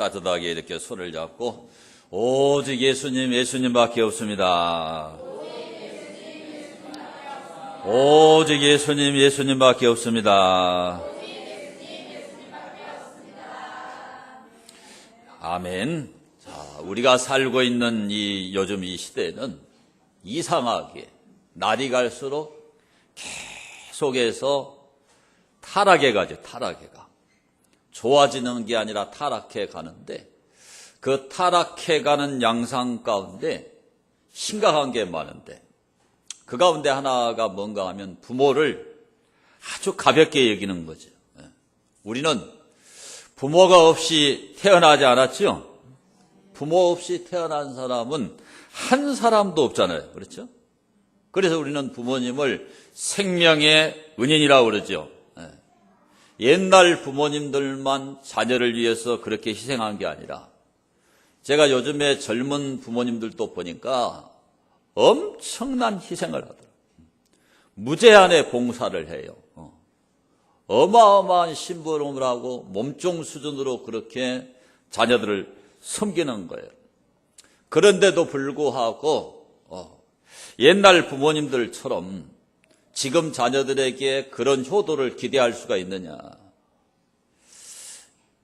따뜻하게 이렇게 손을 잡고 오직 예수님, 예수님밖에 없습니다. 오직 예수님, 예수님밖에 없습니다. 아멘. 자, 우리가 살고 있는 요즘 이 시대는 이상하게 날이 갈수록 계속해서 타락해 가죠. 타락해 가. 좋아지는 게 아니라 타락해 가는데 그 타락해 가는 양상 가운데 심각한 게 많은데 그 가운데 하나가 뭔가 하면 부모를 아주 가볍게 여기는 거죠. 우리는 부모가 없이 태어나지 않았죠? 부모 없이 태어난 사람은 한 사람도 없잖아요. 그렇죠? 그래서 우리는 부모님을 생명의 은인이라고 그러죠. 옛날 부모님들만 자녀를 위해서 그렇게 희생한 게 아니라 제가 요즘에 젊은 부모님들도 보니까 엄청난 희생을 하더라고요. 무제한의 봉사를 해요. 어마어마한 심부름을 하고 몸종 수준으로 그렇게 자녀들을 섬기는 거예요. 그런데도 불구하고 옛날 부모님들처럼 지금 자녀들에게 그런 효도를 기대할 수가 있느냐?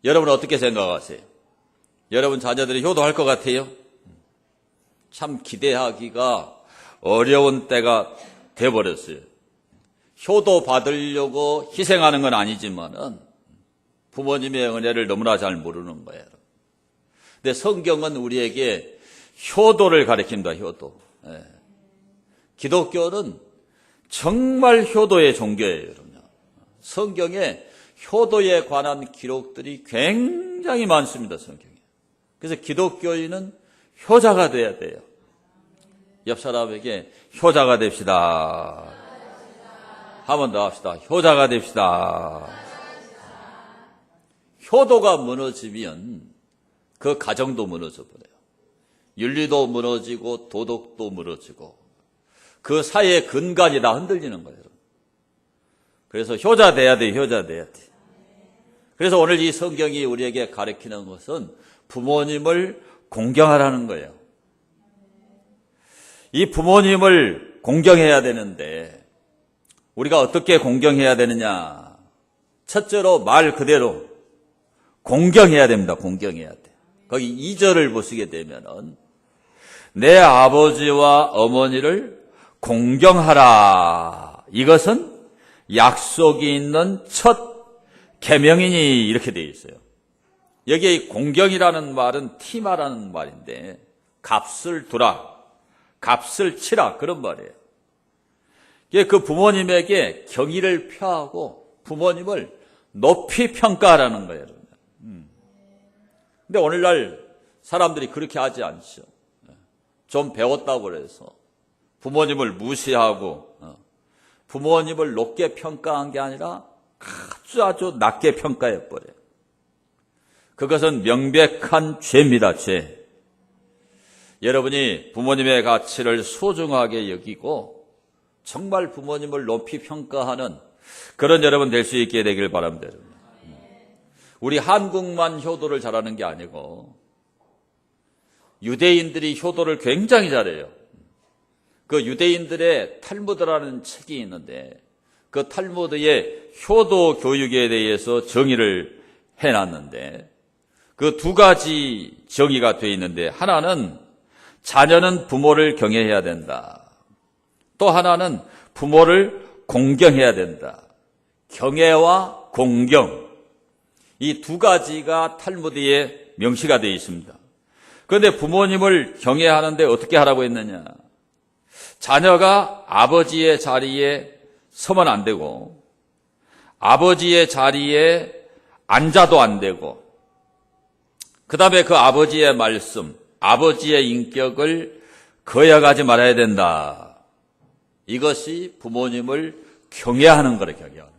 여러분 어떻게 생각하세요? 여러분 자녀들이 효도할 것 같아요? 참 기대하기가 어려운 때가 돼버렸어요. 효도 받으려고 희생하는 건 아니지만은 부모님의 은혜를 너무나 잘 모르는 거예요. 근데 성경은 우리에게 효도를 가르칩니다. 효도. 기독교는 정말 효도의 종교예요. 성경에 효도에 관한 기록들이 굉장히 많습니다. 성경에. 그래서 기독교인은 효자가 돼야 돼요. 옆 사람에게 효자가 됩시다. 한 번 더 합시다. 효자가 됩시다. 효도가 무너지면 그 가정도 무너져 버려요. 윤리도 무너지고 도덕도 무너지고 그 사회의 근간이 다 흔들리는 거예요. 그래서 효자 돼야 돼, 효자 돼야 돼. 그래서 오늘 이 성경이 우리에게 가르치는 것은 부모님을 공경하라는 거예요. 이 부모님을 공경해야 되는데 우리가 어떻게 공경해야 되느냐? 첫째로 말 그대로 공경해야 됩니다. 공경해야 돼. 거기 2절을 보시게 되면은 내 아버지와 어머니를 공경하라. 이것은 약속이 있는 첫 계명이니 이렇게 되어 있어요. 여기에 공경이라는 말은 티마라는 말인데 값을 두라, 값을 치라 그런 말이에요. 그 부모님에게 경의를 표하고 부모님을 높이 평가하라는 거예요. 근데 오늘날 사람들이 그렇게 하지 않죠. 좀 배웠다고 해서 부모님을 무시하고 부모님을 높게 평가한 게 아니라 아주 낮게 평가해버려요. 그것은 명백한 죄입니다. 죄. 여러분이 부모님의 가치를 소중하게 여기고 정말 부모님을 높이 평가하는 그런 여러분 될 수 있게 되길 바랍니다. 우리 한국만 효도를 잘하는 게 아니고 유대인들이 효도를 굉장히 잘해요. 그 유대인들의 탈무드라는 책이 있는데 그 탈무드의 효도 교육에 대해서 정의를 해놨는데 그 두 가지 정의가 되어 있는데 하나는 자녀는 부모를 경외해야 된다. 또 하나는 부모를 공경해야 된다. 경외와 공경. 이 두 가지가 탈무드에 명시가 되어 있습니다. 그런데 부모님을 경외하는데 어떻게 하라고 했느냐? 자녀가 아버지의 자리에 서면 안 되고 아버지의 자리에 앉아도 안 되고 그 다음에 그 아버지의 말씀, 아버지의 인격을 거역하지 말아야 된다. 이것이 부모님을 경외하는 거래, 경외하는 거.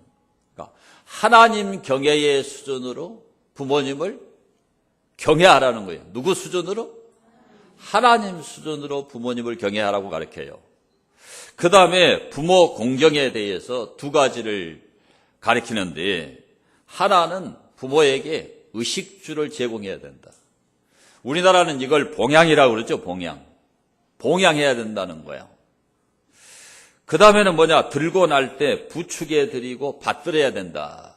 그러니까 하나님 경외의 수준으로 부모님을 경외하라는 거예요. 누구 수준으로? 하나님 수준으로 부모님을 경외하라고 가르쳐요. 그 다음에 부모 공경에 대해서 두 가지를 가르치는데 하나는 부모에게 의식주를 제공해야 된다. 우리나라는 이걸 봉양이라고 그러죠. 봉양해야 된다는 거야. 그 다음에는 뭐냐, 들고 날 때 부축해 드리고 받들어야 된다.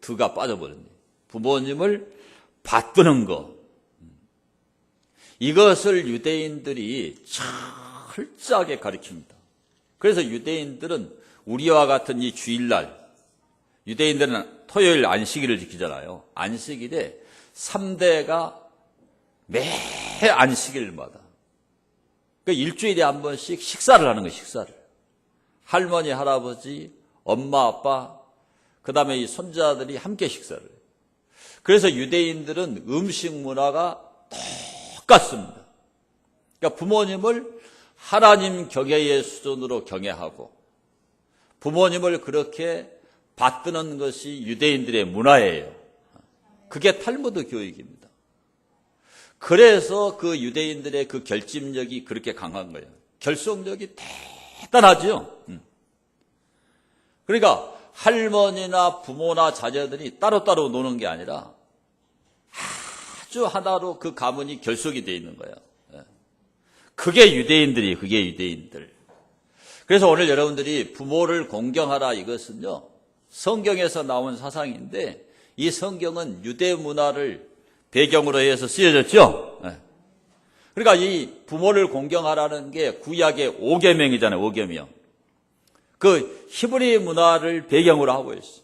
드가 빠져버렸네. 부모님을 받드는 거. 이것을 유대인들이 철저하게 가르칩니다. 그래서 유대인들은 우리와 같은 이 주일날, 유대인들은 토요일 안식일을 지키잖아요. 안식일에 3대가 매 안식일마다 그러니까 일주일에 한 번씩 식사를 하는 거예요. 식사를. 할머니, 할아버지, 엄마, 아빠, 그 다음에 이 손자들이 함께 식사를 해요. 그래서 유대인들은 음식 문화가 똑같습니다. 그러니까 부모님을 하나님 경외의 수준으로 경외하고 부모님을 그렇게 받드는 것이 유대인들의 문화예요. 그게 탈무드 교육입니다. 그래서 그 유대인들의 그 결집력이 그렇게 강한 거예요. 결속력이 대단하죠. 그러니까 할머니나 부모나 자녀들이 따로따로 노는 게 아니라 아주 하나로 그 가문이 결속이 되어 있는 거예요. 그게 유대인들. 그래서 오늘 여러분들이 부모를 공경하라 이것은요, 성경에서 나온 사상인데 이 성경은 유대 문화를 배경으로 해서 쓰여졌죠. 그러니까 이 부모를 공경하라는 게 구약의 5계명이잖아요. 5계명. 그 히브리 문화를 배경으로 하고 있어요.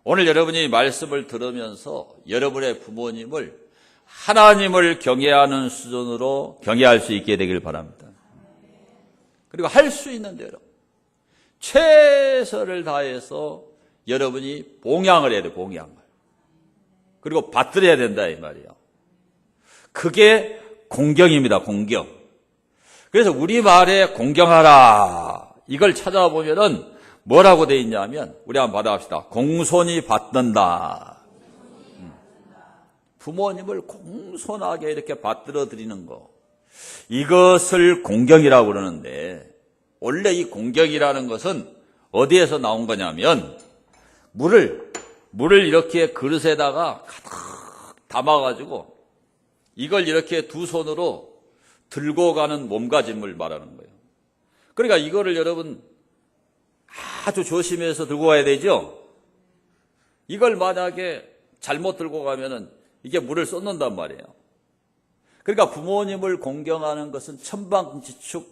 오늘 여러분이 말씀을 들으면서 여러분의 부모님을 하나님을 경외하는 수준으로 경외할 수 있게 되길 바랍니다. 그리고 할 수 있는 대로 최선을 다해서 여러분이 봉양을 해야 돼요. 봉양을. 그리고 받들어야 된다 이 말이에요. 그게 공경입니다. 공경. 그래서 우리말에 공경하라 이걸 찾아보면은 뭐라고 돼 있냐면 우리 한번 받아봅시다. 공손히 받든다. 부모님을 공손하게 이렇게 받들어 드리는 거. 이것을 공경이라고 그러는데 원래 이 공경이라는 것은 어디에서 나온 거냐면 물을 이렇게 그릇에다가 가득 담아가지고 이걸 이렇게 두 손으로 들고 가는 몸가짐을 말하는 거예요. 그러니까 이거를 여러분 아주 조심해서 들고 가야 되죠. 이걸 만약에 잘못 들고 가면은 이게 물을 쏟는단 말이에요. 그러니까 부모님을 공경하는 것은 천방지축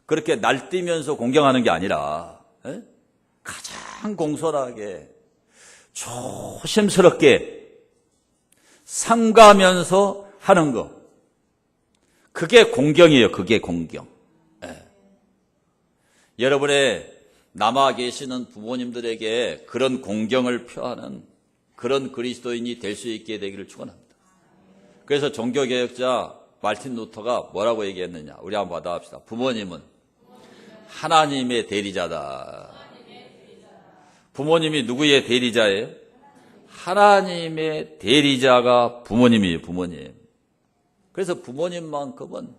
그렇게 날뛰면서 공경하는 게 아니라 가장 공손하게 조심스럽게 삼가면서 하는 거. 그게 공경이에요. 그게 공경. 여러분의 남아 계시는 부모님들에게 그런 공경을 표하는 그런 그리스도인이 될 수 있게 되기를 축원합니다. 그래서 종교개혁자 마틴 루터가 뭐라고 얘기했느냐. 우리 한번 받아봅시다. 부모님은 하나님의 대리자다. 부모님이 누구의 대리자예요? 하나님의 대리자가 부모님이에요. 부모님. 그래서 부모님만큼은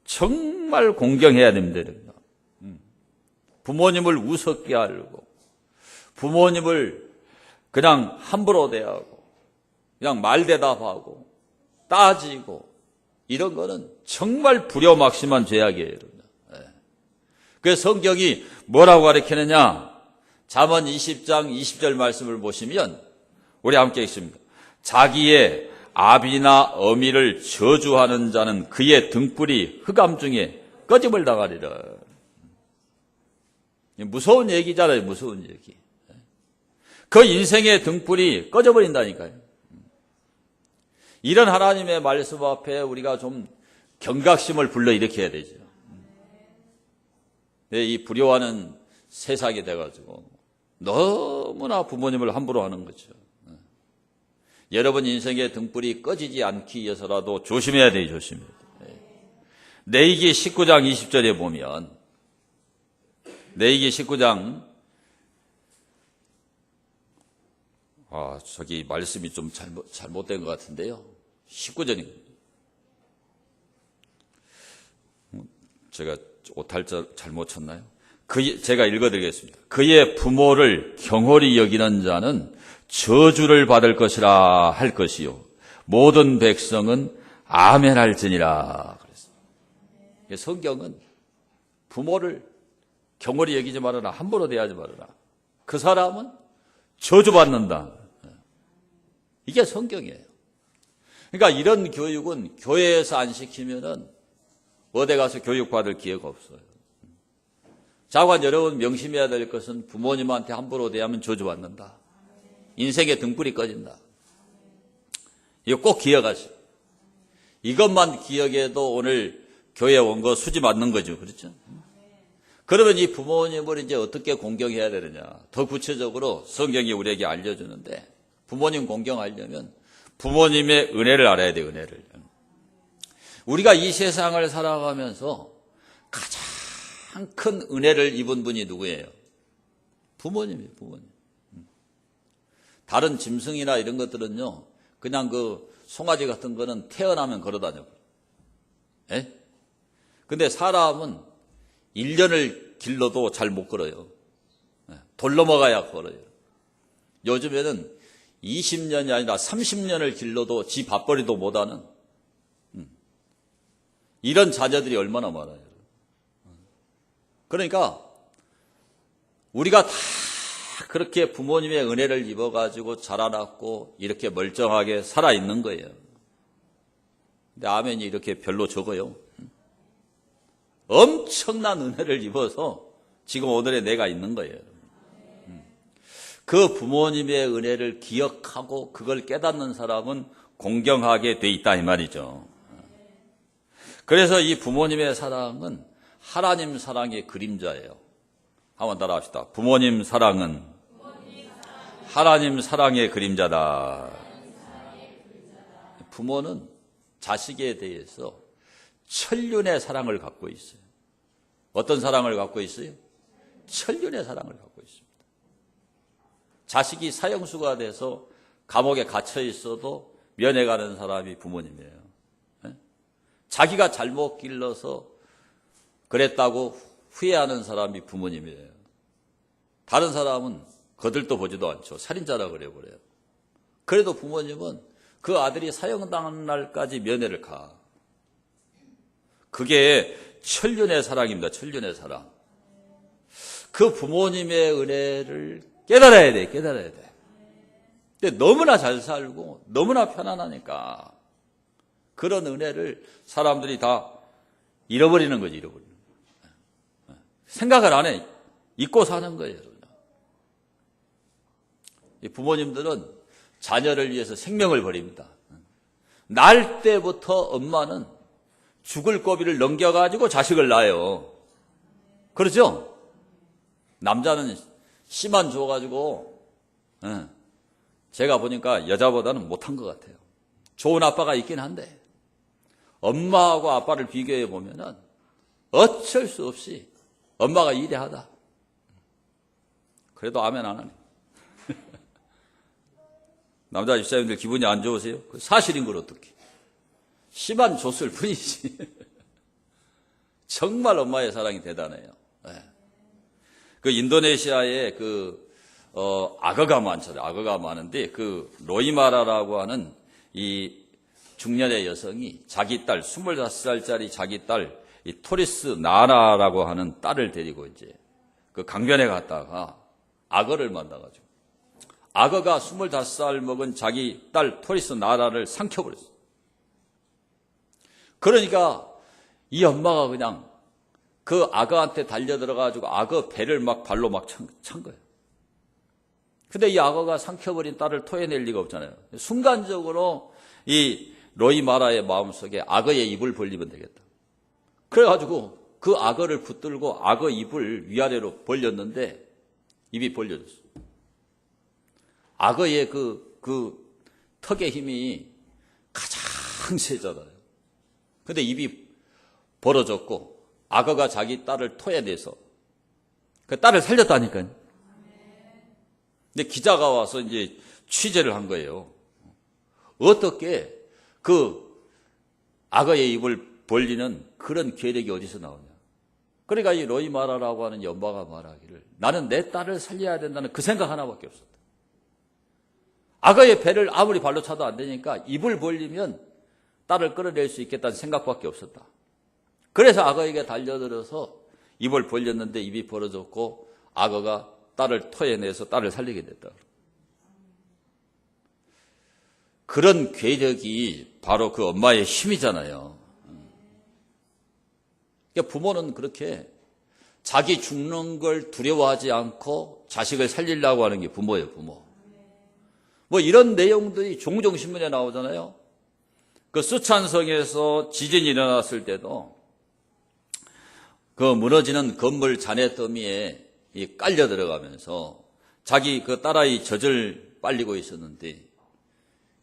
정말 공경해야 됩니다. 부모님을 우습게 알고 부모님을 그냥 함부로 대하고 그냥 말대답하고 따지고 이런 거는 정말 불효막심한 죄악이에요. 그래서 성경이 뭐라고 가르치느냐. 잠언 20장 20절 말씀을 보시면 우리 함께 읽습니다. 자기의 아비나 어미를 저주하는 자는 그의 등불이 흑암 중에 꺼짐을 당하리라. 무서운 얘기잖아요. 무서운 얘기. 그 인생의 등불이 꺼져버린다니까요. 이런 하나님의 말씀 앞에 우리가 좀 경각심을 불러일으켜야 되죠. 이 불효하는 세상이 돼가지고 너무나 부모님을 함부로 하는 거죠. 여러분 인생의 등불이 꺼지지 않기 위해서라도 조심해야 돼요. 조심해야 돼요. 레위기 19장 20절에 보면 레위기 19장 저기 말씀이 좀 잘못된 것 같은데요. 19절입니다. 제가 오탈자 잘못 쳤나요? 제가 읽어드리겠습니다. 그의 부모를 경홀히 여기는 자는 저주를 받을 것이라 할 것이요 모든 백성은 아멘할지니라 그랬습니다. 성경은 부모를 경홀히 여기지 말아라, 함부로 대하지 말아라. 그 사람은 저주받는다. 이게 성경이에요. 그러니까 이런 교육은 교회에서 안 시키면은 어디 가서 교육받을 기회가 없어요. 자관 여러분 명심해야 될 것은 부모님한테 함부로 대하면 저주받는다. 인생의 등불이 꺼진다. 이거 꼭 기억하시오. 이것만 기억해도 오늘 교회 온 거 수지 맞는 거죠. 그렇죠? 그러면 이 부모님을 이제 어떻게 공경해야 되느냐. 더 구체적으로 성경이 우리에게 알려주는데 부모님 공경하려면 부모님의 은혜를 알아야 돼요. 은혜를. 우리가 이 세상을 살아가면서 가장 큰 은혜를 입은 분이 누구예요? 부모님이에요. 부모님. 다른 짐승이나 이런 것들은요. 그냥 그 송아지 같은 거는 태어나면 걸어다녀. 예? 근데 사람은 1년을 길러도 잘 못 걸어요. 돌 넘어가야 걸어요. 요즘에는 20년이 아니라 30년을 길러도 지 밥벌이도 못하는 이런 자녀들이 얼마나 많아요. 그러니까 우리가 다 그렇게 부모님의 은혜를 입어가지고 자라났고 이렇게 멀쩡하게 살아있는 거예요. 근데 아멘이 이렇게 별로 적어요. 엄청난 은혜를 입어서 지금 오늘의 내가 있는 거예요. 그 부모님의 은혜를 기억하고 그걸 깨닫는 사람은 공경하게 돼 있다 이 말이죠. 그래서 이 부모님의 사랑은 하나님 사랑의 그림자예요. 한번 따라합시다. 부모님 사랑은 하나님 사랑의 그림자다. 부모는 자식에 대해서 천륜의 사랑을 갖고 있어요. 어떤 사랑을 갖고 있어요? 천륜의 사랑을 갖고 있습니다. 자식이 사형수가 돼서 감옥에 갇혀 있어도 면회가는 사람이 부모님이에요. 자기가 잘못 길러서 그랬다고 후회하는 사람이 부모님이에요. 다른 사람은 거들떠 보지도 않죠. 살인자라 그래버려요. 그래도 부모님은 그 아들이 사형당하는 날까지 면회를 가. 그게 천륜의 사랑입니다. 천륜의 사랑. 그 부모님의 은혜를 깨달아야 돼. 깨달아야 돼. 근데 너무나 잘 살고 너무나 편안하니까 그런 은혜를 사람들이 다 잃어버리는 거지. 잃어버리는 거예요. 생각을 안 해. 잊고 사는 거예요. 부모님들은 자녀를 위해서 생명을 버립니다. 날 때부터 엄마는 죽을 고비를 넘겨가지고 자식을 낳아요. 그렇죠? 남자는 씨만 줘가지고 제가 보니까 여자보다는 못한 것 같아요. 좋은 아빠가 있긴 한데 엄마하고 아빠를 비교해 보면은 어쩔 수 없이 엄마가 이대하다. 그래도 아멘 안 하네. 남자 집사님들 기분이 안 좋으세요? 그 사실인 걸 어떻게? 씨만 줬을 뿐이지. 정말 엄마의 사랑이 대단해요. 네. 그 인도네시아에 악어가 많잖아요. 악어가 많은데 그 로이마라라고 하는 이 중년의 여성이 자기 딸 25살짜리 자기 딸 이 토리스 나라라고 하는 딸을 데리고 이제 그 강변에 갔다가 악어를 만나가지고 악어가 25살 먹은 자기 딸 토리스 나라를 삼켜버렸어. 그러니까 이 엄마가 그냥 그 악어한테 달려들어가지고 악어 배를 막 발로 막 찬 거예요. 근데 이 악어가 삼켜버린 딸을 토해낼 리가 없잖아요. 순간적으로 이 로이마라의 마음속에 악어의 입을 벌리면 되겠다. 그래가지고 그 악어를 붙들고 악어 입을 위아래로 벌렸는데 입이 벌려졌어. 악어의 그 턱의 힘이 가장 세잖아요. 근데 입이 벌어졌고 악어가 자기 딸을 토해내서 그 딸을 살렸다니까요. 근데 기자가 와서 이제 취재를 한 거예요. 어떻게 그 악어의 입을 벌리는 그런 계력이 어디서 나오냐. 그러니까 이 로이마라라고 하는 엄마가 말하기를 나는 내 딸을 살려야 된다는 그 생각 하나밖에 없었다. 악어의 배를 아무리 발로 차도 안 되니까 입을 벌리면 딸을 끌어낼 수 있겠다는 생각밖에 없었다. 그래서 악어에게 달려들어서 입을 벌렸는데 입이 벌어졌고 악어가 딸을 토해내서 딸을 살리게 됐다. 그런 궤력이 바로 그 엄마의 힘이잖아요. 그러니까 부모는 그렇게 자기 죽는 걸 두려워하지 않고 자식을 살리려고 하는 게 부모예요, 부모. 뭐 이런 내용들이 종종 신문에 나오잖아요. 그 쓰촨성에서 지진이 일어났을 때도 그 무너지는 건물 잔해 더미에 깔려 들어가면서 자기 그 딸아이 젖을 빨리고 있었는데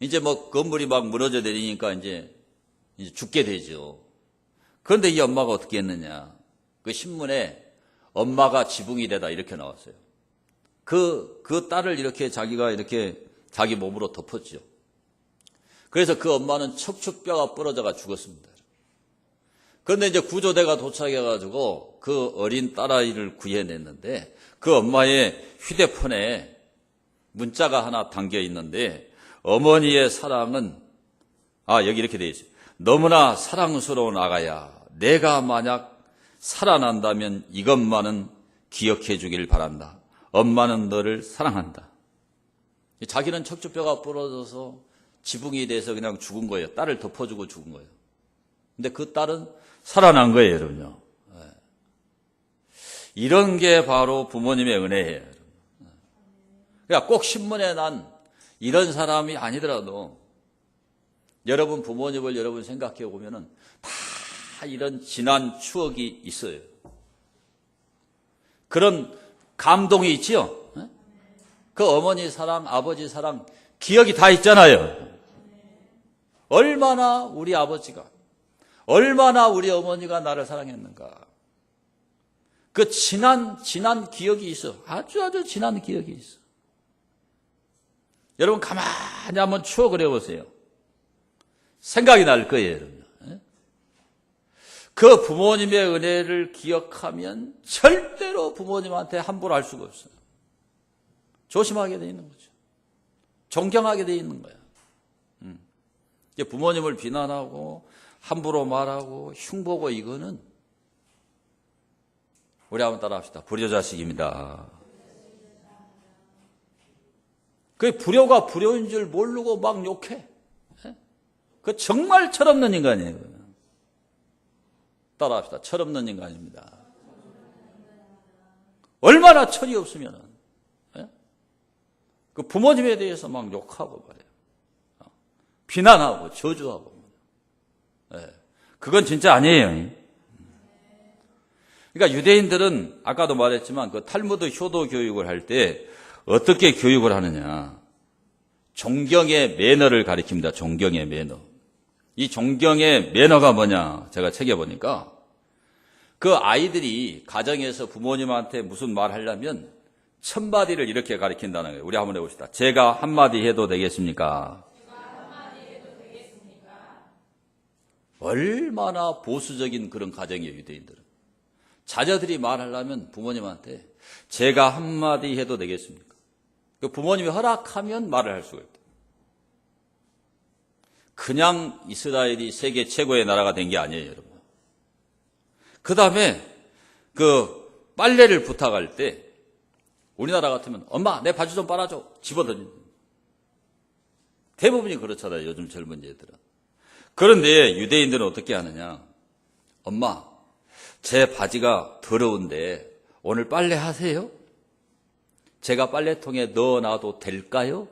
이제 뭐 건물이 막 무너져 내리니까 이제 죽게 되죠. 그런데 이 엄마가 어떻게 했느냐. 그 신문에 엄마가 지붕이 되다 이렇게 나왔어요. 그 딸을 이렇게 자기가 이렇게 자기 몸으로 덮었죠. 그래서 그 엄마는 척추뼈가 부러져가 죽었습니다. 그런데 이제 구조대가 도착해가지고 그 어린 딸아이를 구해냈는데 그 엄마의 휴대폰에 문자가 하나 담겨 있는데 어머니의 사랑은 여기 이렇게 되어 있어요. 너무나 사랑스러운 아가야. 내가 만약 살아난다면 이것만은 기억해 주길 바란다. 엄마는 너를 사랑한다. 자기는 척추뼈가 부러져서 지붕이 돼서 그냥 죽은 거예요. 딸을 덮어주고 죽은 거예요. 근데 그 딸은 살아난 거예요, 여러분요. 이런 게 바로 부모님의 은혜예요. 그러니까 꼭 신문에 난 이런 사람이 아니더라도 여러분 부모님을 여러분 생각해 보면은 다 이런 지난 추억이 있어요. 그런 감동이 있지요. 그 어머니 사랑, 아버지 사랑 기억이 다 있잖아요. 얼마나 우리 아버지가, 얼마나 우리 어머니가 나를 사랑했는가. 그 지난 기억이 있어. 아주 지난 기억이 있어. 여러분 가만히 한번 추억을 해보세요. 생각이 날 거예요, 여러분. 그 부모님의 은혜를 기억하면 절대로 부모님한테 함부로 할 수가 없어요. 조심하게 돼 있는 거죠. 존경하게 돼 있는 거야. 부모님을 비난하고 함부로 말하고 흉보고 이거는 우리 한번 따라합시다. 불효자식입니다. 그 불효가 불효인 줄 모르고 막 욕해. 그 정말 철없는 인간이에요. 따라합시다. 철없는 인간입니다. 얼마나 철이 없으면 그 부모님에 대해서 막 욕하고 말해요. 비난하고 저주하고. 그건 진짜 아니에요. 그러니까 유대인들은 아까도 말했지만 그 탈무드 효도 교육을 할 때 어떻게 교육을 하느냐. 존경의 매너를 가리킵니다. 존경의 매너. 이 존경의 매너가 뭐냐. 제가 책에 보니까 그 아이들이 가정에서 부모님한테 무슨 말 하려면 첫마디를 이렇게 가리킨다는 거예요. 우리 한번 해봅시다. 제가 한마디 해도 되겠습니까? 얼마나 보수적인 그런 가정이에요, 유대인들은. 자녀들이 말하려면 부모님한테 제가 한마디 해도 되겠습니까? 부모님이 허락하면 말을 할 수가 있다. 그냥 이스라엘이 세계 최고의 나라가 된 게 아니에요, 여러분. 그 다음에 그 빨래를 부탁할 때 우리나라 같으면 엄마 내 바지 좀 빨아줘 집어던진다. 대부분이 그렇잖아요, 요즘 젊은 애들은. 그런데 유대인들은 어떻게 하느냐. 엄마 제 바지가 더러운데 오늘 빨래 하세요? 제가 빨래통에 넣어놔도 될까요?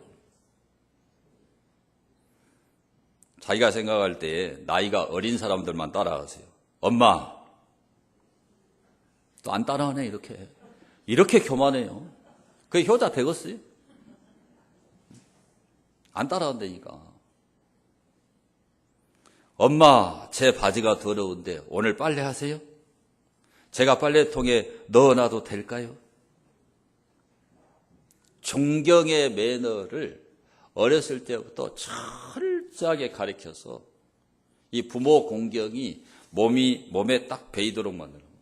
자기가 생각할 때 나이가 어린 사람들만 따라하세요. 엄마 또 안 따라하네. 이렇게 교만해요. 그게 효자 되겠어요? 안 따라한다니까. 엄마 제 바지가 더러운데 오늘 빨래 하세요? 제가 빨래통에 넣어놔도 될까요? 존경의 매너를 어렸을 때부터 철저하게 가르쳐서 이 부모 공경이 몸에 딱 배이도록 만드는 거예요.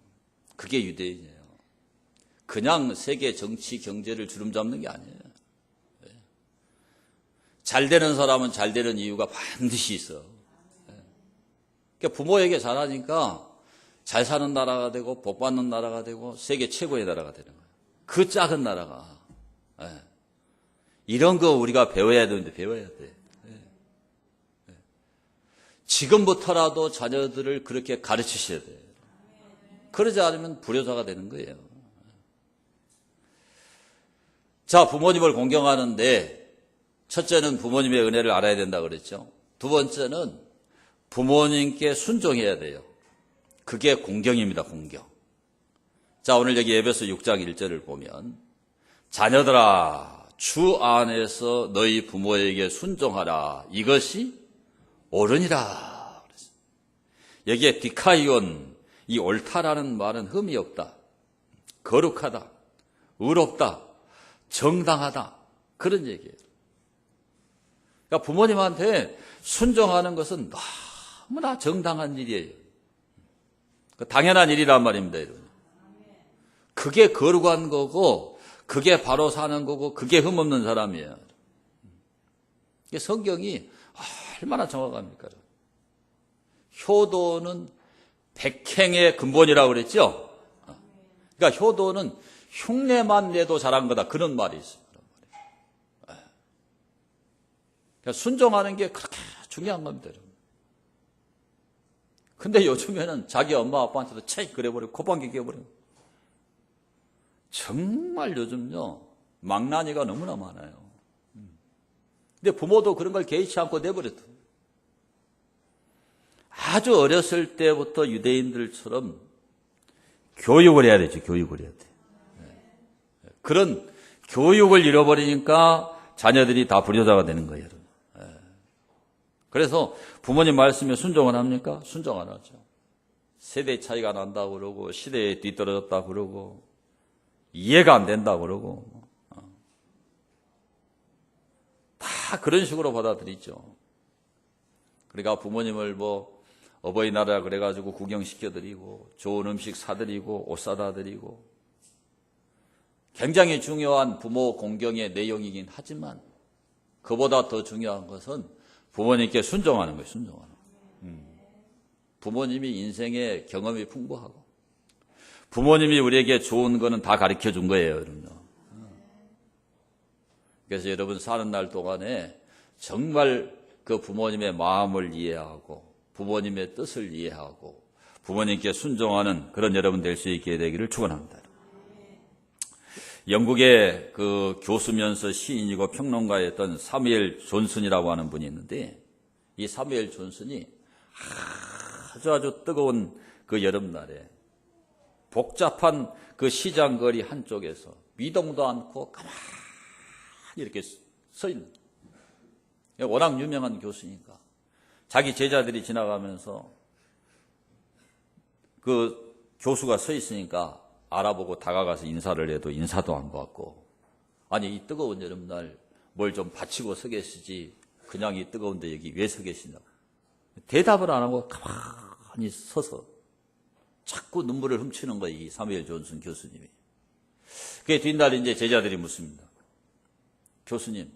그게 유대인이에요. 그냥 세계 정치 경제를 주름잡는 게 아니에요. 잘 되는 사람은 잘 되는 이유가 반드시 있어. 그러니까 부모에게 잘하니까 잘 사는 나라가 되고 복 받는 나라가 되고 세계 최고의 나라가 되는 거예요. 그 작은 나라가. 이런 거 우리가 배워야 되는데 배워야 돼. 지금부터라도 자녀들을 그렇게 가르치셔야 돼요. 그러지 않으면 불효자가 되는 거예요. 자, 부모님을 공경하는데 첫째는 부모님의 은혜를 알아야 된다 그랬죠. 두 번째는 부모님께 순종해야 돼요. 그게 공경입니다, 공경. 자, 오늘 여기 에베소 6장 1절을 보면 자녀들아, 주 안에서 너희 부모에게 순종하라. 이것이 옳으니라. 여기에 디카이온, 이 옳다라는 말은 흠이 없다. 거룩하다. 의롭다. 정당하다. 그런 얘기예요. 그러니까 부모님한테 순종하는 것은 너무나 정당한 일이에요. 당연한 일이란 말입니다, 여러분. 그게 거룩한 거고, 그게 바로 사는 거고, 그게 흠없는 사람이에요. 성경이 얼마나 정확합니까? 효도는 백행의 근본이라고 그랬죠? 그러니까 효도는 흉내만 내도 잘한 거다. 그런 말이 있습니다. 그러니까 순종하는 게 그렇게 중요한 겁니다. 근데 요즘에는 자기 엄마 아빠한테도 책 그래버리고 콧방귀 껴버리고 정말 요즘요 망나니가 너무나 많아요. 근데 부모도 그런 걸 개의치 않고 내버렸다. 아주 어렸을 때부터 유대인들처럼 교육을 해야 되죠. 교육을 해야 돼. 그런 교육을 잃어버리니까 자녀들이 다 불효자가 되는 거예요. 그래서 부모님 말씀에 순종을 합니까? 순종 안 하죠. 세대 차이가 난다고 그러고 시대에 뒤떨어졌다고 그러고 이해가 안 된다고 그러고 다 그런 식으로 받아들이죠. 그러니까 부모님을 어버이날이라 그래가지고 구경시켜드리고 좋은 음식 사드리고 옷 사다 드리고 굉장히 중요한 부모 공경의 내용이긴 하지만 그보다 더 중요한 것은 부모님께 순종하는 거예요. 순종하는 거예요. 부모님이 인생의 경험이 풍부하고 부모님이 우리에게 좋은 거는 다 가르쳐 준 거예요. 여러분. 그래서 여러분 사는 날 동안에 정말 그 부모님의 마음을 이해하고 부모님의 뜻을 이해하고 부모님께 순종하는 그런 여러분 될 수 있게 되기를 축원합니다. 영국의 그 교수면서 시인이고 평론가였던 사무엘 존슨이라고 하는 분이 있는데 이 사무엘 존슨이 아주 뜨거운 그 여름날에 복잡한 그 시장거리 한쪽에서 미동도 않고 가만히 이렇게 서 있는 워낙 유명한 교수니까 자기 제자들이 지나가면서 그 교수가 서 있으니까 알아보고 다가가서 인사를 해도 인사도 안 받고 아니 이 뜨거운 여름날 뭘 좀 받치고 서 계시지 그냥 이 뜨거운데 여기 왜 서 계시냐고 대답을 안 하고 가만히 서서 자꾸 눈물을 훔치는 거예요. 이 사무엘 존슨 교수님이. 그게 뒷날 이제 제자들이 묻습니다. 교수님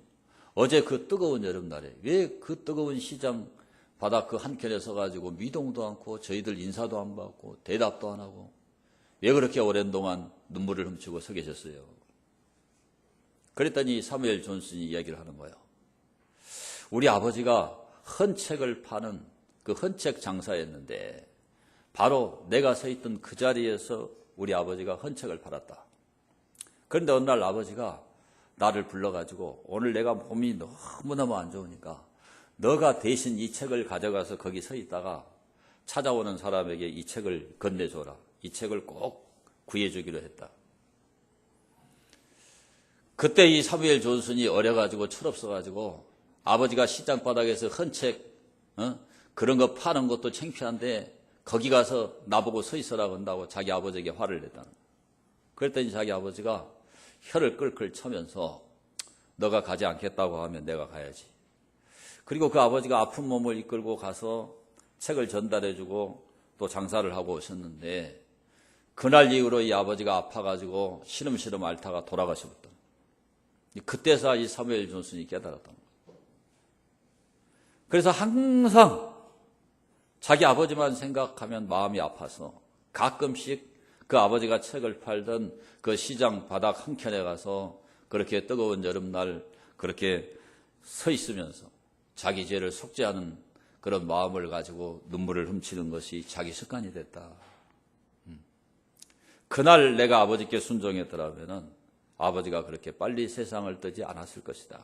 어제 그 뜨거운 여름날에 왜 그 뜨거운 시장 바닥 그 한켠에 서가지고 미동도 않고 저희들 인사도 안 받고 대답도 안 하고 왜 그렇게 오랜 동안 눈물을 훔치고 서 계셨어요? 그랬더니 사무엘 존슨이 이야기를 하는 거예요. 우리 아버지가 헌책을 파는 그 헌책 장사였는데 바로 내가 서 있던 그 자리에서 우리 아버지가 헌책을 팔았다. 그런데 어느 날 아버지가 나를 불러가지고 오늘 내가 몸이 너무너무 안 좋으니까 너가 대신 이 책을 가져가서 거기 서 있다가 찾아오는 사람에게 이 책을 건네줘라. 이 책을 꼭 구해주기로 했다. 그때 이 사무엘 존슨이 어려가지고 철없어가지고 아버지가 시장 바닥에서 헌책 그런 거 파는 것도 창피한데 거기 가서 나보고 서 있으라고 한다고 자기 아버지에게 화를 냈다는 거예요. 그랬더니 자기 아버지가 혀를 끌끌 차면서 너가 가지 않겠다고 하면 내가 가야지. 그리고 그 아버지가 아픈 몸을 이끌고 가서 책을 전달해주고 또 장사를 하고 오셨는데 그날 이후로 이 아버지가 아파가지고 시름시름 앓다가 돌아가셨다. 그때서 이 사무엘 존슨이 깨달았던 거예요. 그래서 항상 자기 아버지만 생각하면 마음이 아파서 가끔씩 그 아버지가 책을 팔던 그 시장 바닥 한켠에 가서 그렇게 뜨거운 여름날 그렇게 서 있으면서 자기 죄를 속죄하는 그런 마음을 가지고 눈물을 훔치는 것이 자기 습관이 됐다. 그날 내가 아버지께 순종했더라면 아버지가 그렇게 빨리 세상을 떠지 않았을 것이다.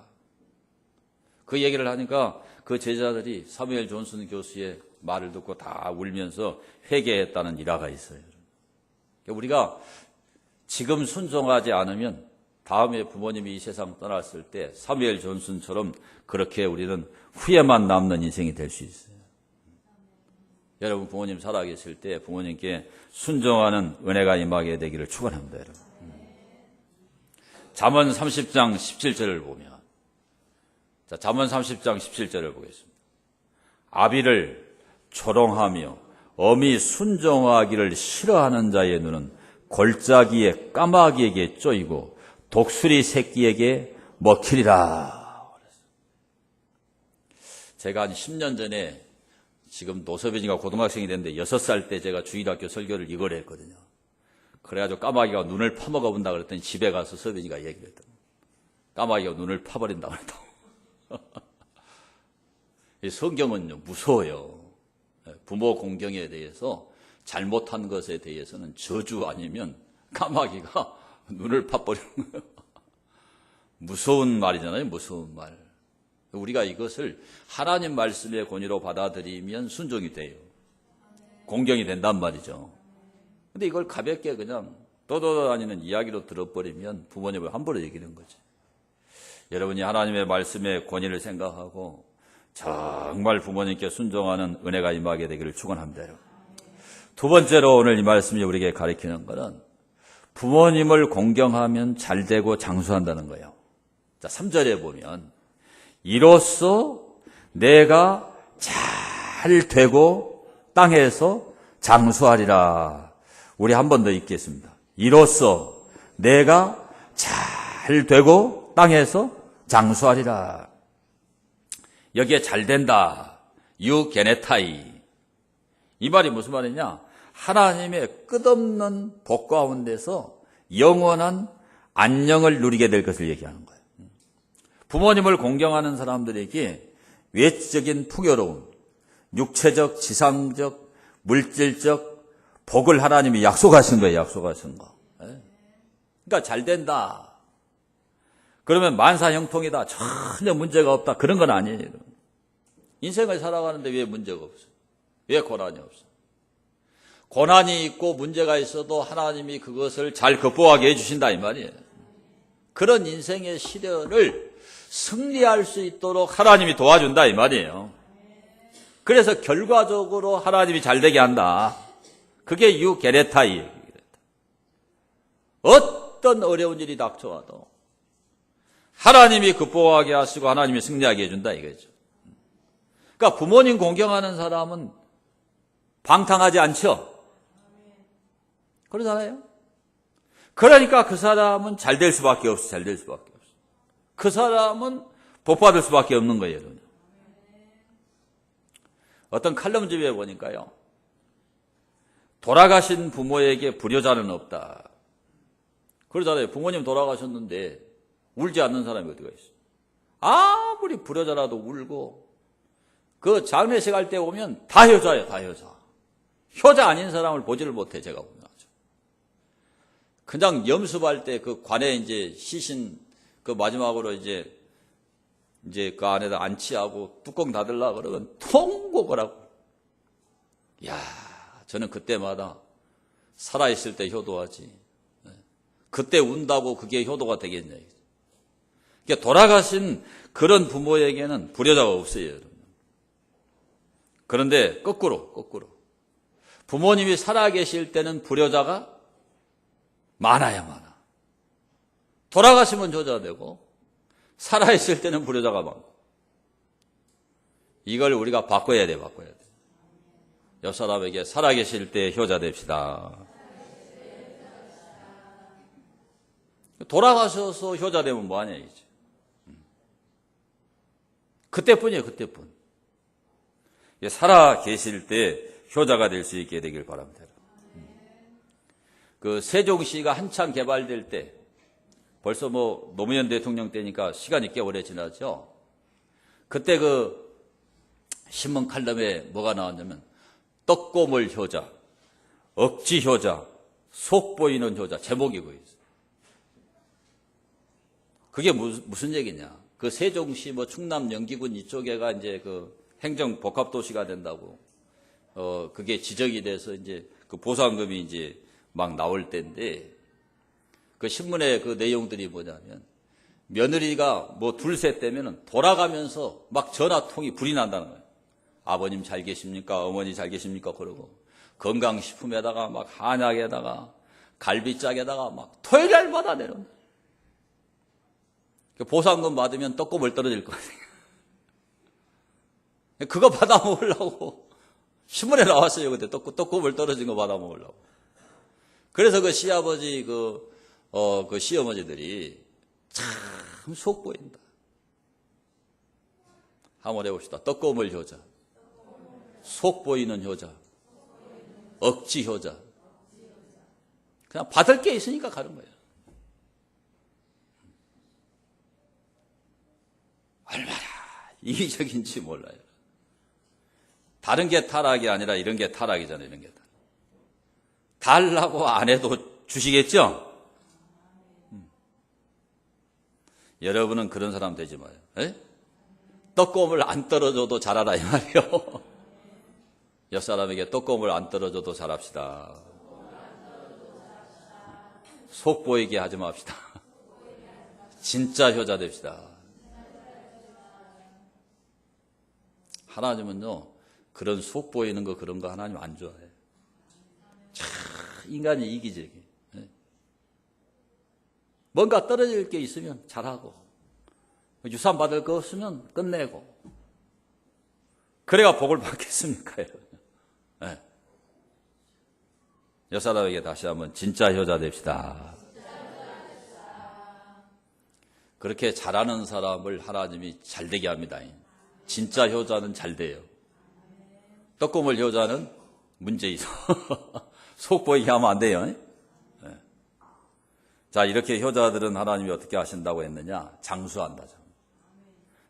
그 얘기를 하니까 그 제자들이 사무엘 존슨 교수의 말을 듣고 다 울면서 회개했다는 일화가 있어요. 우리가 지금 순종하지 않으면 다음에 부모님이 이 세상 떠났을 때 사무엘 존슨처럼 그렇게 우리는 후회만 남는 인생이 될 수 있어요. 여러분 부모님 살아계실 때 부모님께 순종하는 은혜가 임하게 되기를 축원합니다. 여러분. 잠언 30장 17절을 보면 자, 잠언 30장 17절을 보겠습니다. 아비를 조롱하며 엄히 순종하기를 싫어하는 자의 눈은 골짜기에 까마귀에게 쪼이고 독수리 새끼에게 먹히리라. 제가 한 10년 전에 지금 노서빈이가 고등학생이 됐는데 6살 때 제가 주일학교 설교를 이걸 했거든요. 그래가지고 까마귀가 눈을 파먹어 본다 그랬더니 집에 가서 서빈이가 얘기를 했다. 까마귀가 눈을 파버린다 그랬다고. 이 성경은요, 무서워요. 부모 공경에 대해서 잘못한 것에 대해서는 저주 아니면 까마귀가 눈을 파버리는 거예요. 무서운 말이잖아요, 무서운 말. 우리가 이것을 하나님 말씀의 권위로 받아들이면 순종이 돼요. 공경이 된단 말이죠. 근데 이걸 가볍게 그냥 떠돌아다니는 이야기로 들어버리면 부모님을 함부로 얘기하는 거죠. 여러분이 하나님의 말씀의 권위를 생각하고 정말 부모님께 순종하는 은혜가 임하게 되기를 축원합니다. 여러분. 두 번째로 오늘 이 말씀이 우리에게 가르치는 것은 부모님을 공경하면 잘되고 장수한다는 거예요. 자, 3절에 보면 이로써 내가 잘 되고 땅에서 장수하리라. 우리 한 번 더 읽겠습니다. 이로써 내가 잘 되고 땅에서 장수하리라. 여기에 잘 된다. 유게네타이. 이 말이 무슨 말이냐? 하나님의 끝없는 복 가운데서 영원한 안녕을 누리게 될 것을 얘기하는 거예요. 부모님을 공경하는 사람들에게 외적인 풍요로움, 육체적, 지상적, 물질적 복을 하나님이 약속하신 거예요. 약속하신 거. 그러니까 잘 된다. 그러면 만사형통이다. 전혀 문제가 없다. 그런 건 아니에요. 인생을 살아가는데 왜 문제가 없어요? 왜 고난이 없어요? 고난이 있고 문제가 있어도 하나님이 그것을 잘 극복하게 해주신다 이 말이에요. 그런 인생의 시련을 승리할 수 있도록 하나님이 도와준다 이 말이에요. 그래서 결과적으로 하나님이 잘되게 한다. 그게 유게네타이. 어떤 어려운 일이 닥쳐와도 하나님이 극복하게 하시고 하나님이 승리하게 해준다 이거죠. 그러니까 부모님 공경하는 사람은 방탕하지 않죠. 그러잖아요. 그러니까 그 사람은 잘 될 수밖에 없어. 잘 될 수밖에 없어. 그 사람은 복 받을 수밖에 없는 거예요. 어떤 칼럼집에 보니까요. 돌아가신 부모에게 불효자는 없다. 그러잖아요. 부모님 돌아가셨는데 울지 않는 사람이 어디가 있어요. 아무리 불효자라도 울고 그 장례식 할 때 오면 다 효자예요. 다 효자. 효자 아닌 사람을 보지를 못해 제가 보면. 그냥 염습할 때 그 관에 이제 시신 그 마지막으로 이제 그 안에다 안치하고 뚜껑 닫으려고 그러면 통곡을 하고. 야, 저는 그때마다 살아있을 때 효도하지. 그때 운다고 그게 효도가 되겠냐. 그러니까 돌아가신 그런 부모에게는 불효자가 없어요. 여러분. 그런데 거꾸로. 부모님이 살아계실 때는 불효자가 많아야 많아. 돌아가시면 효자 되고 살아있을 때는 불효자가 많고. 이걸 우리가 바꿔야 돼. 옆 사람에게 살아계실 때 효자 됩시다. 돌아가셔서 효자 되면 뭐하냐 이제. 그때뿐이에요. 그때뿐. 살아 계실 때 효자가 될 수 있게 되길 바랍니다. 그 세종시가 한참 개발될 때 벌써 뭐 노무현 대통령 때니까 시간이 꽤 오래 지났죠. 그때 그 신문 칼럼에 뭐가 나왔냐면 떡고물 효자, 억지 효자, 속 보이는 효자 제목이 그거 있어요. 그게 무슨 얘기냐? 그 세종시 뭐 충남 영기군 이쪽에가 이제 그 행정 복합 도시가 된다고 그게 지적이 돼서 이제 그 보상금이 이제 막 나올 때인데 그 신문의 그 내용들이 뭐냐면 며느리가 뭐 둘셋 되면은 돌아가면서 막 전화통이 불이 난다는 거예요. 아버님 잘 계십니까? 어머니 잘 계십니까? 그러고 건강식품에다가 막 한약에다가 갈비짝에다가 막 토요일 날마다 내려온다. 보상금 받으면 떡고물 떨어질 거 아니에요. 그거 받아 먹으려고 신문에 나왔어요. 그때 떡고물 떨어진 거 받아 먹으려고. 그래서 그 시아버지 그 시어머니들이 참 속 보인다. 한번 해봅시다. 떡고물 효자, 속 보이는 효자, 억지 효자. 그냥 받을 게 있으니까 가는 거예요. 얼마나 이기적인지 몰라요. 다른 게 타락이 아니라 이런 게 타락이잖아요. 이런 게 타락. 달라고 안 해도 주시겠죠? 여러분은 그런 사람 되지 마요. 에? 떡고물 안 떨어져도 잘하라 이 말이요. 옆 사람에게 떡고물 안 떨어져도 잘합시다. 속 보이게 하지 맙시다. 진짜 효자 됩시다. 하나님은요, 그런 속 보이는 거 그런 거 하나님 안 좋아해요. 참 인간이 이기적이에요. 뭔가 떨어질 게 있으면 잘하고 유산 받을 거 없으면 끝내고 그래야 복을 받겠습니까? 네. 옆 사람에게 다시 한번 진짜 효자 됩시다. 그렇게 잘하는 사람을 하나님이 잘되게 합니다. 진짜 효자는 잘 돼요. 떡고물 효자는 문제 있어. 속 보이게 하면 안 돼요. 네. 자, 이렇게 효자들은 하나님이 어떻게 하신다고 했느냐? 장수한다.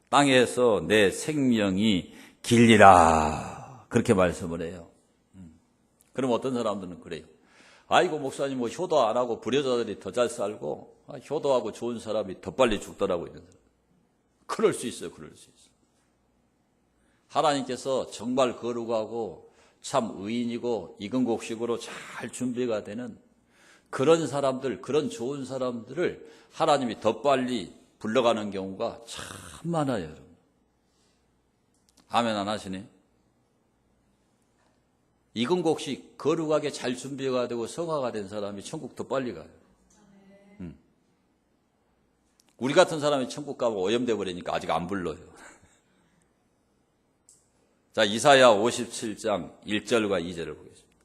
땅에서 내 생명이 길리라. 그렇게 말씀을 해요. 그럼 어떤 사람들은 그래요. 아이고, 목사님, 뭐, 효도 안 하고 불효자들이 더 잘 살고, 효도하고 좋은 사람이 더 빨리 죽더라고, 이런 사람. 그럴 수 있어요, 그럴 수 있어요. 하나님께서 정말 거룩하고 참 의인이고 이근곡식으로 잘 준비가 되는 그런 사람들, 그런 좋은 사람들을 하나님이 더 빨리 불러가는 경우가 참 많아요, 여러분. 아멘 안 하시네? 이근곡식 거룩하게 잘 준비가 되고 성화가 된 사람이 천국 더 빨리 가요. 우리 같은 사람이 천국 가면 오염돼 버리니까 아직 안 불러요. 자, 이사야 57장 1절과 2절을 보겠습니다.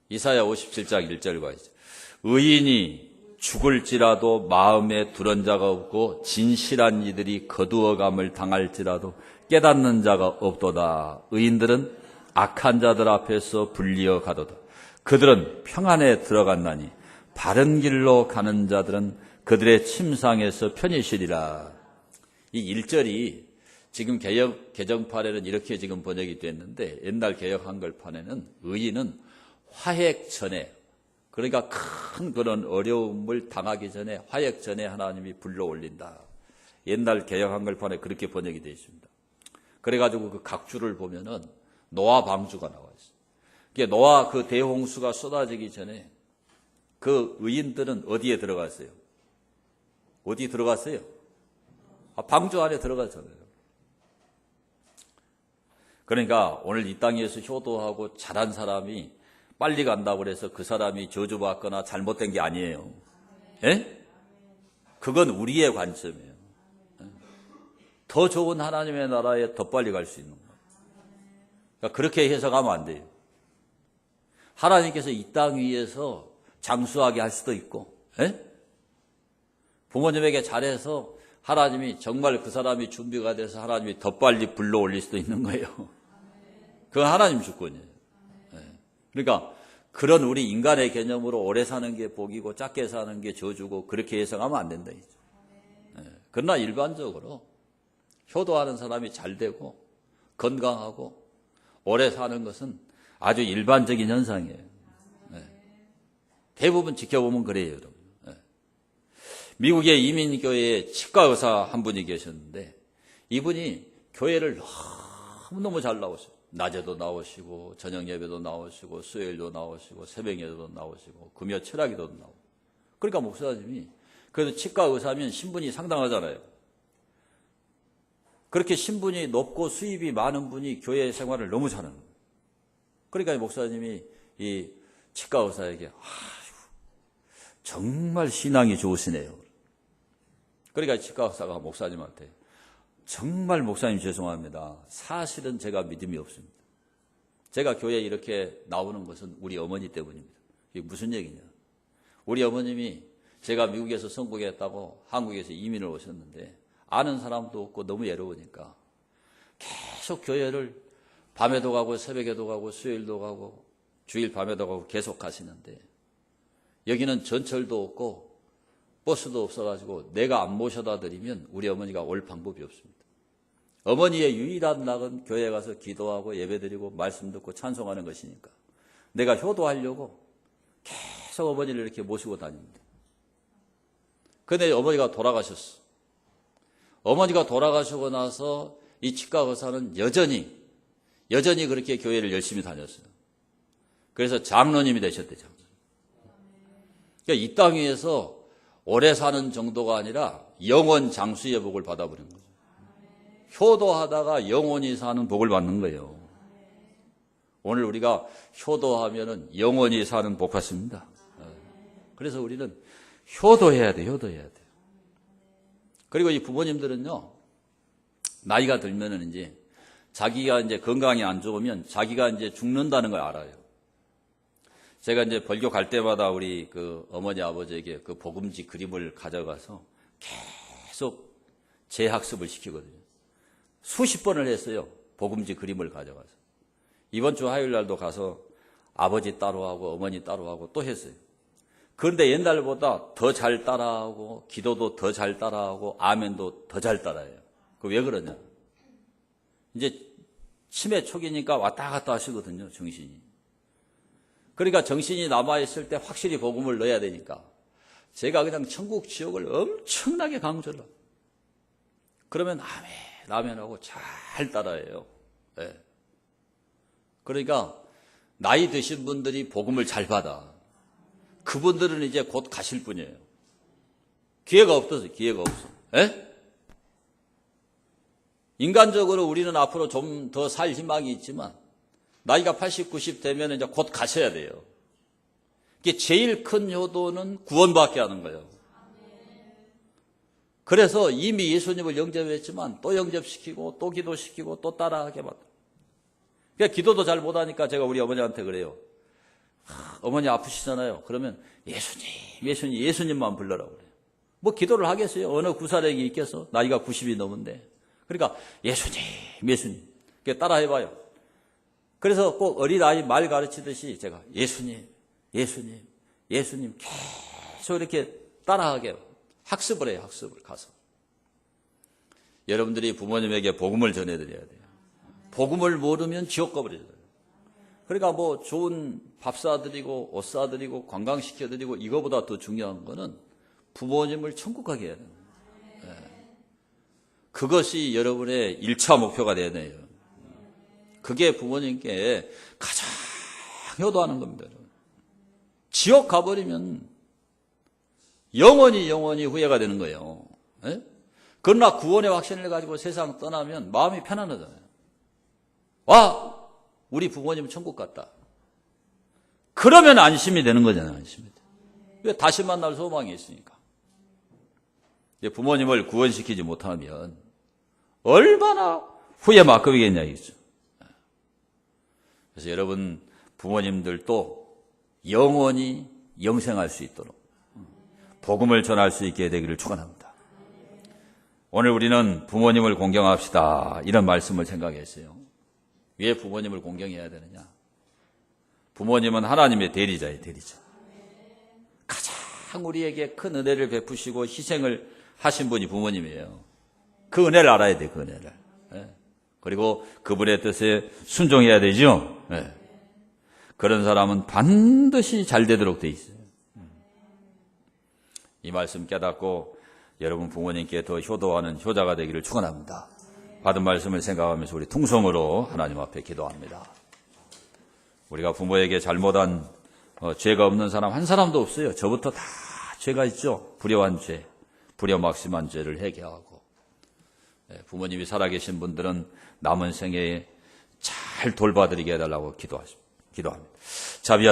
이사야 57장 1절과 2절. 의인이 죽을지라도 마음에 두려운 자가 없고 진실한 이들이 거두어감을 당할지라도 깨닫는 자가 없도다. 의인들은 악한 자들 앞에서 불리어 가도다. 그들은 평안에 들어갔나니 바른 길로 가는 자들은 그들의 침상에서 편히 쉬리라. 이 1절이 지금 개정판에는 이렇게 지금 번역이 됐는데 옛날 개역 한글판에는 의인은 화핵 전에, 그러니까 큰 그런 어려움을 당하기 전에 화핵 전에 하나님이 불러 올린다. 옛날 개역 한글판에 그렇게 번역이 되어 있습니다. 그래가지고 그 각주를 보면은 노아 방주가 나와 있어요. 그게 노아 그 대홍수가 쏟아지기 전에 그 의인들은 어디에 들어갔어요? 어디 들어갔어요? 방주 안에 들어갔잖아요. 그러니까 오늘 이 땅에서 효도하고 잘한 사람이 빨리 간다고 해서 그 사람이 저주받거나 잘못된 게 아니에요. 예? 그건 우리의 관점이에요. 더 좋은 하나님의 나라에 더 빨리 갈 수 있는 거예요. 그러니까 그렇게 해석하면 안 돼요. 하나님께서 이 땅 위에서 장수하게 할 수도 있고, 예? 부모님에게 잘해서 하나님이 정말 그 사람이 준비가 돼서 하나님이 더 빨리 불러 올릴 수도 있는 거예요. 그건 하나님 주권이에요. 그러니까 그런 우리 인간의 개념으로 오래 사는 게 복이고 짧게 사는 게 저주고 그렇게 해석하면 안 된다. 그러나 일반적으로 효도하는 사람이 잘 되고 건강하고 오래 사는 것은 아주 일반적인 현상이에요. 대부분 지켜보면 그래요, 여러분. 미국의 이민교회에 치과 의사 한 분이 계셨는데 이분이 교회를 너무너무 잘 나오셔요. 낮에도 나오시고 저녁 예배도 나오시고 수요일도 나오시고 새벽 예배도 나오시고 금요 철학기도 나오고. 그러니까 목사님이 그래도 치과 의사면 신분이 상당하잖아요. 그렇게 신분이 높고 수입이 많은 분이 교회 생활을 너무 잘하는 거예요. 그러니까 목사님이 이 치과 의사에게 정말 신앙이 좋으시네요. 그러니까 치과 의사가 목사님한테 정말 목사님 죄송합니다. 사실은 제가 믿음이 없습니다. 제가 교회에 이렇게 나오는 것은 우리 어머니 때문입니다. 이게 무슨 얘기냐. 우리 어머님이 제가 미국에서 선교했다고 한국에서 이민을 오셨는데 아는 사람도 없고 너무 외로우니까 계속 교회를 밤에도 가고 새벽에도 가고 수요일도 가고 주일 밤에도 가고 계속 가시는데 여기는 전철도 없고 버스도 없어가지고 내가 안 모셔다 드리면 우리 어머니가 올 방법이 없습니다. 어머니의 유일한 낙은 교회에 가서 기도하고 예배드리고 말씀 듣고 찬송하는 것이니까 내가 효도하려고 계속 어머니를 이렇게 모시고 다닙니다. 그런데 어머니가 돌아가셨어. 어머니가 돌아가시고 나서 이 치과 의사는 여전히 그렇게 교회를 열심히 다녔어요. 그래서 장로님이 되셨대요. 그러니까 이 땅 위에서 오래 사는 정도가 아니라 영원 장수의 복을 받아버린 거죠. 효도하다가 영원히 사는 복을 받는 거예요. 오늘 우리가 효도하면은 영원히 사는 복 받습니다. 그래서 우리는 효도해야 돼요. 그리고 이 부모님들은요, 나이가 들면은 이제 자기가 이제 건강이 안 좋으면 자기가 이제 죽는다는 걸 알아요. 제가 이제 벌교 갈 때마다 우리 그 어머니 아버지에게 그 복음지 그림을 가져가서 계속 재학습을 시키거든요. 수십 번을 했어요. 복음지 그림을 가져가서. 이번 주 화요일 날도 가서 아버지 따로 하고 어머니 따로 하고 또 했어요. 그런데 옛날보다 더 잘 따라하고 기도도 더 잘 따라하고 아멘도 더 잘 따라해요. 그 왜 그러냐? 이제 치매 초기니까 왔다 갔다 하시거든요, 정신이. 그러니까 정신이 남아있을 때 확실히 복음을 넣어야 되니까 제가 그냥 천국 지옥을 엄청나게 강조를 해요. 그러면 아멘하고 잘 따라해요. 네. 그러니까 나이 드신 분들이 복음을 잘 받아. 그분들은 이제 곧 가실 분이에요. 기회가 없어요. 네? 인간적으로 우리는 앞으로 좀 더 살 희망이 있지만 나이가 80, 90 되면 이제 곧 가셔야 돼요. 이게 제일 큰 효도는 구원받게 하는 거예요. 그래서 이미 예수님을 영접했지만 또 영접시키고 또 기도시키고 또 따라하게 만들어요. 그러니까 기도도 잘 못하니까 제가 우리 어머니한테 그래요. 어머니 아프시잖아요. 그러면 예수님만 불러라고 그래요. 뭐 기도를 하겠어요? 어느 구사력이 있겠어? 나이가 90이 넘은데. 그러니까 예수님. 따라해봐요. 그래서 꼭 어린아이 말 가르치듯이 제가 예수님 계속 이렇게 따라하게 학습을 해요. 학습을 가서. 여러분들이 부모님에게 복음을 전해드려야 돼요. 복음을 모르면 지옥 가버려요. 그러니까 뭐 좋은 밥 사드리고 옷 사드리고 관광시켜드리고 이거보다 더 중요한 거는 부모님을 천국 가게 해야 돼요. 그것이 여러분의 1차 목표가 돼야 돼요. 그게 부모님께 가장 효도하는 겁니다. 지옥 가버리면 영원히 후회가 되는 거예요. 네? 그러나 구원의 확신을 가지고 세상 떠나면 마음이 편안하잖아요. 와, 우리 부모님 천국 갔다. 그러면 안심이 되는 거잖아요. 안심이 돼. 왜 다시 만날 소망이 있으니까. 부모님을 구원시키지 못하면 얼마나 후회 막급이겠냐 이거죠. 그래서 여러분 부모님들도 영원히 영생할 수 있도록 복음을 전할 수 있게 되기를 축원합니다. 오늘 우리는 부모님을 공경합시다 이런 말씀을 생각했어요. 왜 부모님을 공경해야 되느냐? 부모님은 하나님의 대리자예요, 대리자. 가장 우리에게 큰 은혜를 베푸시고 희생을 하신 분이 부모님이에요. 그 은혜를 알아야 돼, 그 은혜를. 그리고 그분의 뜻에 순종해야 되죠. 그런 사람은 반드시 잘 되도록 돼 있어요. 이 말씀 깨닫고 여러분 부모님께 더 효도하는 효자가 되기를 축원합니다. 받은 말씀을 생각하면서 우리 통성으로 하나님 앞에 기도합니다. 우리가 부모에게 잘못한 죄가 없는 사람 한 사람도 없어요. 저부터 다 죄가 있죠. 불효한 죄, 불효막심한 죄를 회개하고. 부모님이 살아계신 분들은 남은 생애에 잘 돌봐드리게 해달라고 기도합니다. 자비하시고